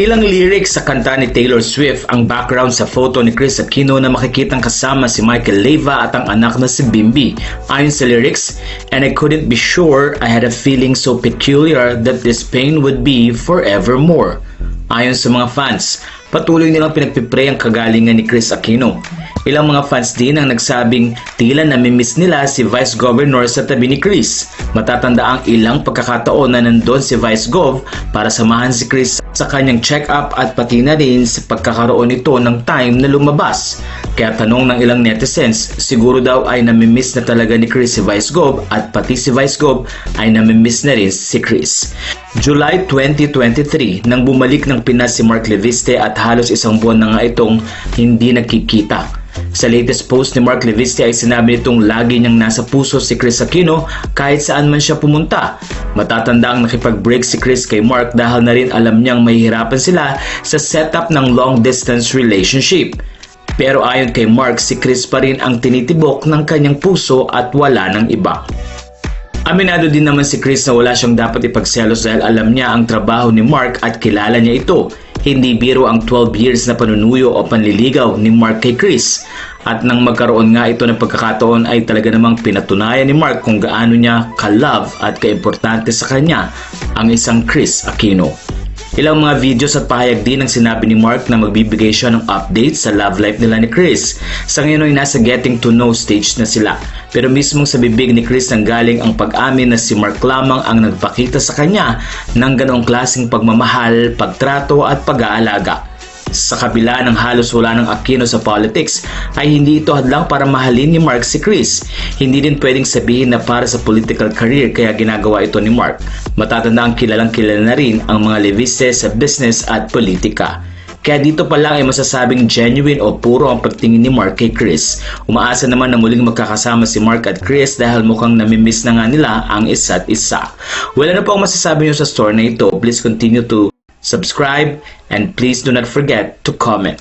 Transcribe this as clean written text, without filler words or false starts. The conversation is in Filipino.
Ilang lyrics sa kanta ni Taylor Swift ang background sa photo ni Chris Aquino na makikitang kasama si Michael Leyva at ang anak na si Bimbi. Ayon sa lyrics, "And I couldn't be sure, I had a feeling so peculiar that this pain would be forevermore." Ayon sa mga fans, patuloy nilang pinagpipray ang kagalingan ni Chris Aquino. Ilang mga fans din ang nagsabing tila namimiss nila si Vice Governor sa tabi ni Chris. Matatanda ang ilang pagkakataon na nandun si Vice Gov para samahan si Chris sa kanyang check-up at pati na rin sa pagkakaroon nito ng time na lumabas. Kaya tanong ng ilang netizens, siguro daw ay namimiss na talaga ni Chris si Vice Gov at pati si Vice Gov ay namimiss na rin si Chris. July 2023, nang bumalik ng Pinas si Mark Leviste at halos isang buwan na nga itong hindi nagkikita. Sa latest post ni Mark Leviste ay sinabi nitong lagi niyang nasa puso si Chris Aquino kahit saan man siya pumunta. Matatanda ang nakipag-break si Chris kay Mark dahil na rin alam niyang mahihirapan sila sa setup ng long-distance relationship. Pero ayon kay Mark, si Chris pa rin ang tinitibok ng kanyang puso at wala ng iba. Aminado din naman si Chris na wala siyang dapat ipagselos dahil alam niya ang trabaho ni Mark at kilala niya ito. Hindi biro ang 12 years na panunuyo o panliligaw ni Mark kay Chris. At nang magkaroon nga ito ng pagkakataon ay talaga namang pinatunayan ni Mark kung gaano niya ka-love at kaimportante sa kanya ang isang Chris Aquino. Ilang mga videos at pahayag din ang sinabi ni Mark na magbibigay siya ng update sa love life nila ni Chris. Sa ngayon ay nasa getting to know stage na sila. Pero mismong sa bibig ni Chris ang galing ang pag-amin na si Mark lamang ang nagpakita sa kanya ng ganoong klaseng pagmamahal, pagtrato at pag-aalaga. Sa kabila ng halos wala ng Aquino sa politics, ay hindi ito hadlang para mahalin ni Mark si Chris. Hindi din pwedeng sabihin na para sa political career kaya ginagawa ito ni Mark. Matatanda ang kilalang kilala na rin ang mga Leviste sa business at politika. Kaya dito pa lang ay masasabing genuine o puro ang pagtingin ni Mark kay Chris. Umaasa naman na muling magkakasama si Mark at Chris dahil mukhang namimiss na nga nila ang isa't isa. Wala na po ang masasabi nyo sa story na ito. Please continue to subscribe and please do not forget to comment.